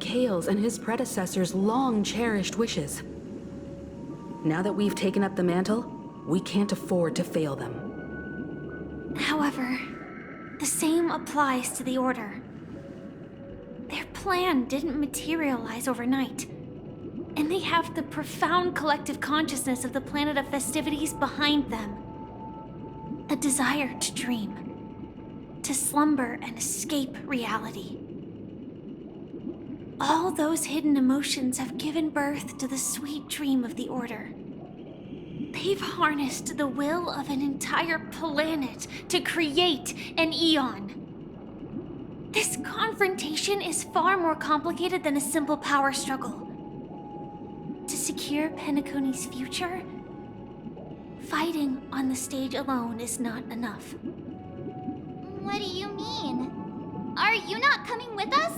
Mikhail's and his predecessors' long-cherished wishes. Now that we've taken up the mantle, we can't afford to fail them. However, the same applies to the Order. Their plan didn't materialize overnight, and they have the profound collective consciousness of the planet of festivities behind them. A desire to dream, to slumber and escape reality. All those hidden emotions have given birth to the sweet dream of the Order. They've harnessed the will of an entire planet to create an Eon. This confrontation is far more complicated than a simple power struggle. To secure Penacony's future, fighting on the stage alone is not enough. What do you mean? Are you not coming with us?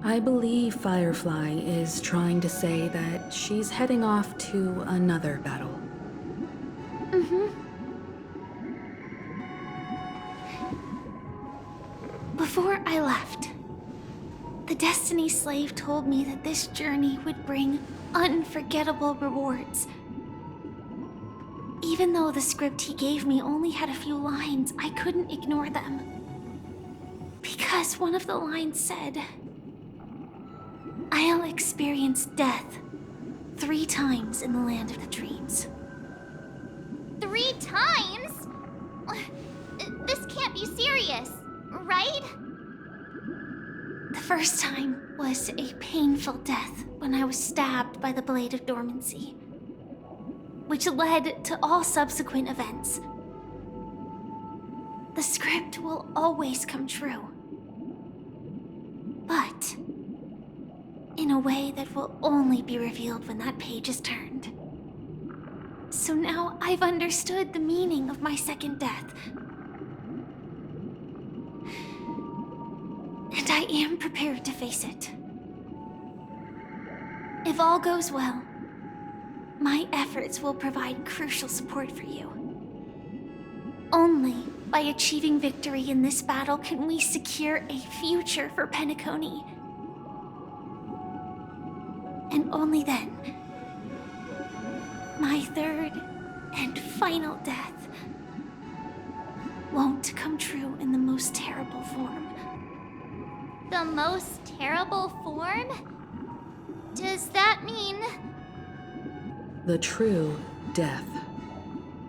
I believe Firefly is trying to say that she's heading off to another battle. Before I left, the Destiny Slave told me that this journey would bring unforgettable rewards. Even though the script he gave me only had a few lines, I couldn't ignore them. Because one of the lines said, "I'll experience death 3 times in the land of the dreams." 3 times? This can't be serious, right? The first time was a painful death when I was stabbed by the Blade of Dormancy, which led to all subsequent events. The script will always come true, but in a way that will only be revealed when that page is turned. So now I've understood the meaning of my second death. And I am prepared to face it. If all goes well, my efforts will provide crucial support for you. Only by achieving victory in this battle can we secure a future for Penacony. And only then, my third and final death won't come true in the most terrible form. The most terrible form? Does that mean... The true death,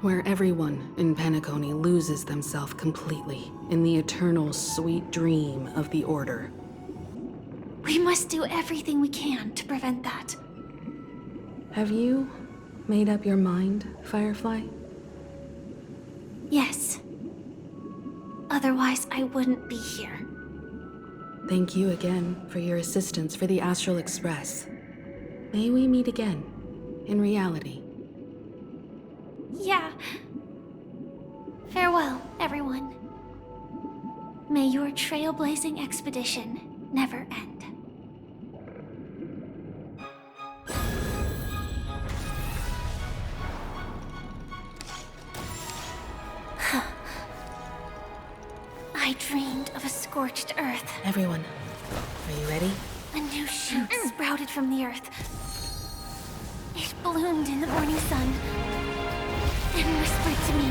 where everyone in Penacony loses themselves completely in the eternal sweet dream of the Order. We must do everything we can to prevent that. Have you made up your mind, Firefly? Yes. Otherwise, I wouldn't be here. Thank you again for your assistance for the Astral Express. May we meet again, in reality. Yeah. Farewell, everyone. May your trailblazing expedition never end. I dreamed of a scorched earth. Everyone, are you ready? A new shoot sprouted from the earth. It bloomed in the morning sun and whispered to me.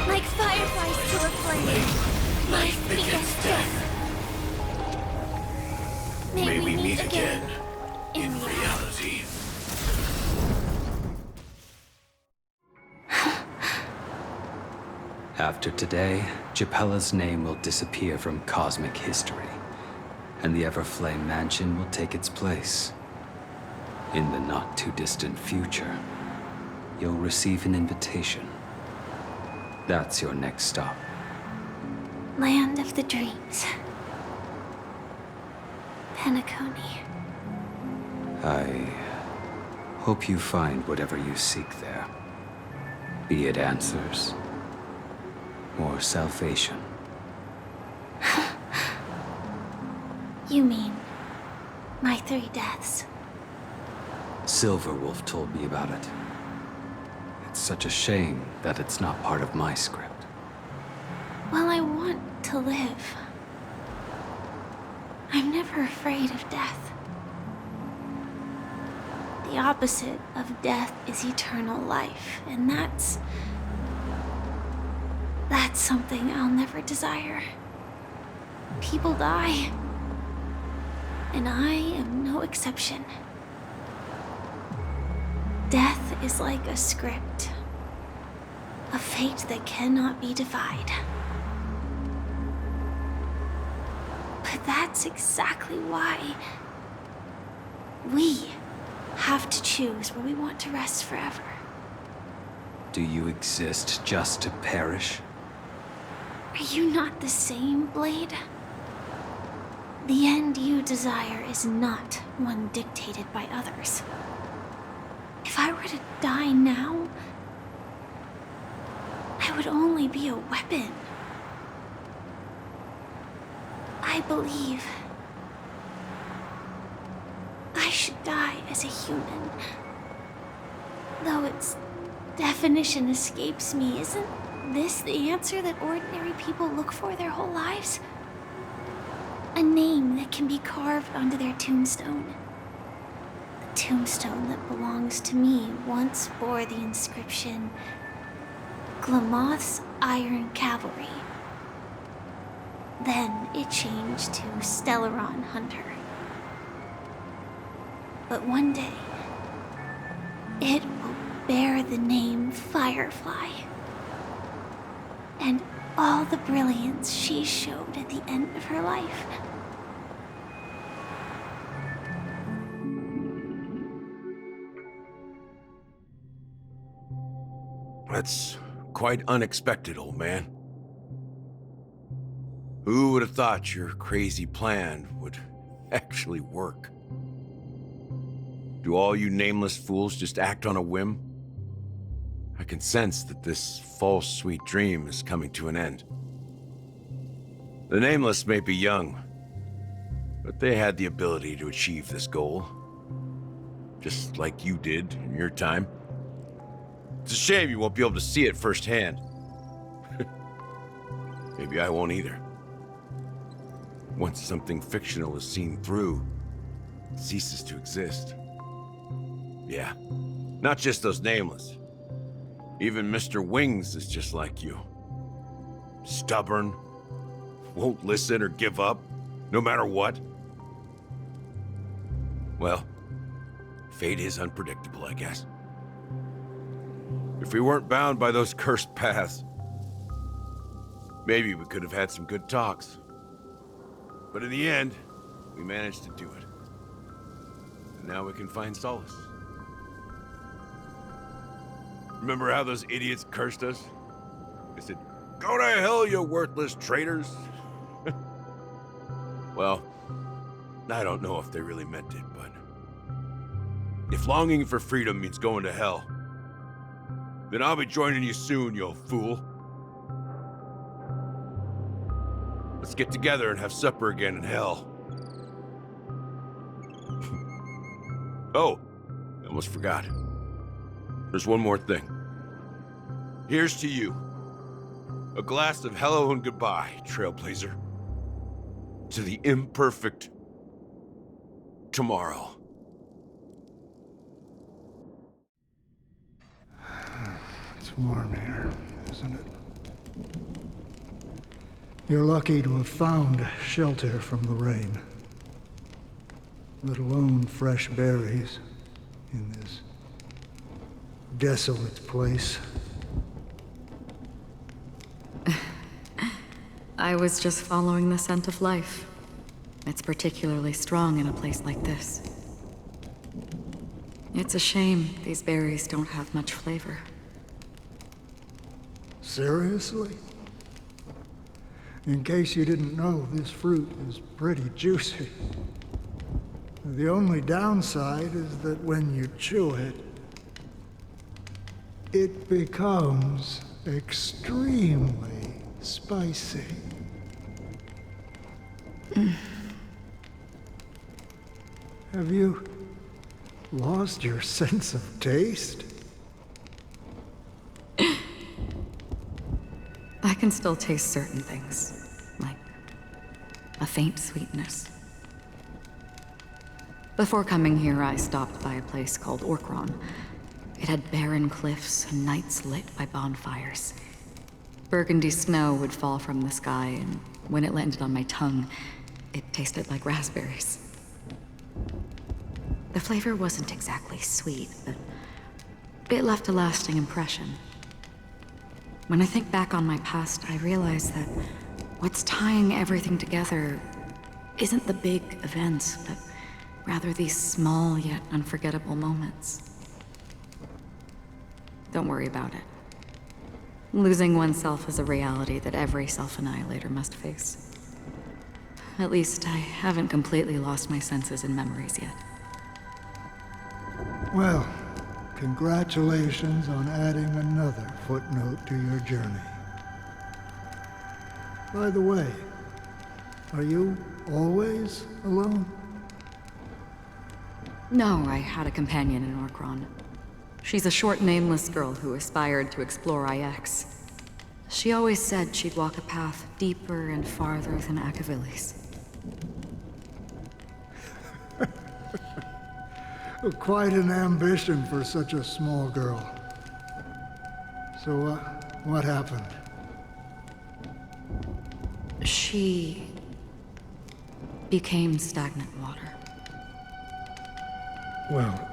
Like fireflies to a flame, life begets death. May we meet again in reality. After today, Japella's name will disappear from cosmic history, and the Everflame Mansion will take its place. In the not-too-distant future, you'll receive an invitation. That's your next stop. Land of the dreams. Penacony. I hope you find whatever you seek there. Be it answers or salvation. You mean my 3 deaths? Silverwolf told me about it. It's such a shame that it's not part of my script. Well, I want to live. I'm never afraid of death. The opposite of death is eternal life, and that's something I'll never desire. People die, and I am no exception. Death is like a script, a fate that cannot be defied. But that's exactly why we have to choose where we want to rest forever. Do you exist just to perish? Are you not the same, Blade? The end you desire is not one dictated by others. If I were to die now, I would only be a weapon. I believe I should die as a human. Though its definition escapes me, isn't this the answer that ordinary people look for their whole lives? A name that can be carved onto their tombstone. The tombstone that belongs to me once bore the inscription, Glamoth's Iron Cavalry. Then it changed to Stellaron Hunter. But one day, it will bear the name Firefly. And all the brilliance she showed at the end of her life. That's quite unexpected, old man. Who would have thought your crazy plan would actually work? Do all you nameless fools just act on a whim? I can sense that this false sweet dream is coming to an end. The Nameless may be young, but they had the ability to achieve this goal. Just like you did in your time. It's a shame you won't be able to see it firsthand. Maybe I won't either. Once something fictional is seen through, it ceases to exist. Yeah, not just those Nameless. Even Mr. Wings is just like you. Stubborn, won't listen or give up, no matter what. Well, fate is unpredictable, I guess. If we weren't bound by those cursed paths, maybe we could have had some good talks. But in the end, we managed to do it. And now we can find solace. Remember how those idiots cursed us? They said, "Go to hell, you worthless traitors." Well, I don't know if they really meant it, but if longing for freedom means going to hell, then I'll be joining you soon, you old fool. Let's get together and have supper again in hell. Oh, I almost forgot. There's one more thing. Here's to you. A glass of hello and goodbye, Trailblazer. To the imperfect tomorrow. It's warm here, isn't it? You're lucky to have found shelter from the rain. Let alone fresh berries in this desolate place. I was just following the scent of life. It's particularly strong in a place like this. It's a shame these berries don't have much flavor. Seriously? In case you didn't know, this fruit is pretty juicy. The only downside is that when you chew it, it becomes extremely spicy. Have you lost your sense of taste? I can still taste certain things, like a faint sweetness. Before coming here, I stopped by a place called Orkron. It had barren cliffs and nights lit by bonfires. Burgundy snow would fall from the sky, and when it landed on my tongue, it tasted like raspberries. The flavor wasn't exactly sweet, but it left a lasting impression. When I think back on my past, I realize that what's tying everything together isn't the big events, but rather these small yet unforgettable moments. Don't worry about it. Losing oneself is a reality that every self-annihilator must face. At least, I haven't completely lost my senses and memories yet. Well, congratulations on adding another footnote to your journey. By the way, are you always alone? No, I had a companion in Orkron. She's a short, nameless girl who aspired to explore IX. She always said she'd walk a path deeper and farther than Akavilis. Quite an ambition for such a small girl. So, what happened? She became stagnant water. Well,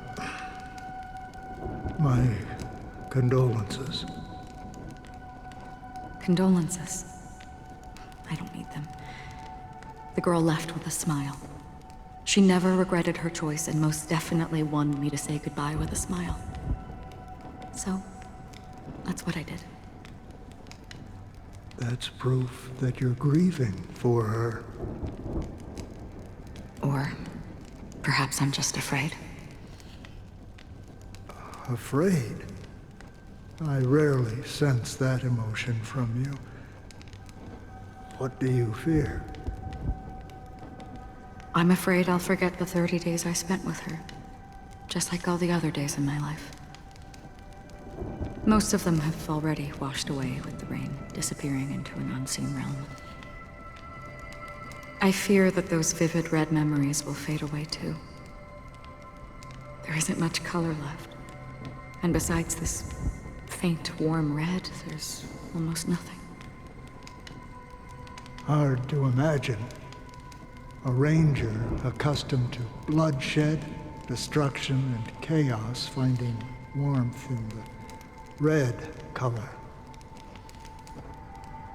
my condolences. Condolences. I don't need them. The girl left with a smile. She never regretted her choice and most definitely wanted me to say goodbye with a smile. So, that's what I did. That's proof that you're grieving for her. Or perhaps I'm just afraid. Afraid? I rarely sense that emotion from you. What do you fear? I'm afraid I'll forget the 30 days I spent with her, just like all the other days in my life. Most of them have already washed away with the rain, disappearing into an unseen realm. I fear that those vivid red memories will fade away too. There isn't much color left. And besides this faint, warm red, there's almost nothing. Hard to imagine. A ranger accustomed to bloodshed, destruction, and chaos finding warmth in the red color.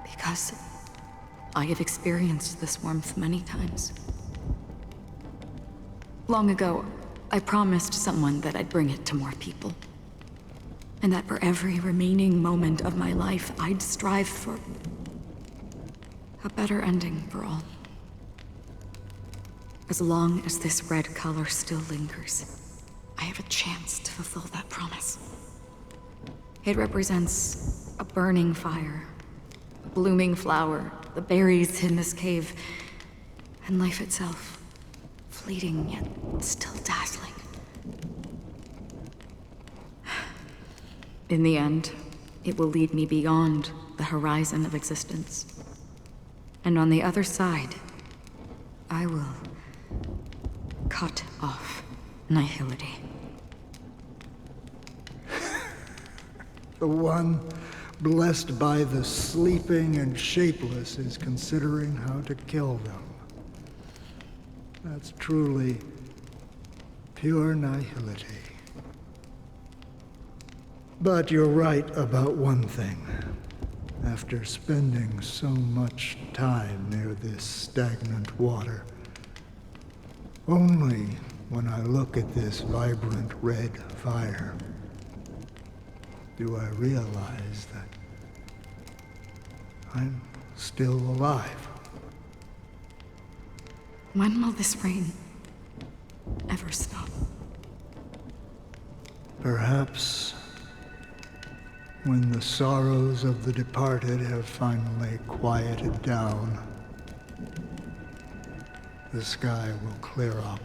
Because I have experienced this warmth many times. Long ago, I promised someone that I'd bring it to more people. And that for every remaining moment of my life, I'd strive for a better ending for all. As long as this red color still lingers, I have a chance to fulfill that promise. It represents a burning fire, a blooming flower, the berries in this cave, and life itself, fleeting yet still dazzling. In the end, it will lead me beyond the horizon of existence. And on the other side, I will cut off nihility. The one blessed by the sleeping and shapeless is considering how to kill them. That's truly pure nihility. But you're right about one thing. After spending so much time near this stagnant water, only when I look at this vibrant red fire do I realize that I'm still alive. When will this rain ever stop? Perhaps when the sorrows of the departed have finally quieted down, the sky will clear up.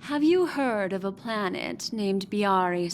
Have you heard of a planet named Biaris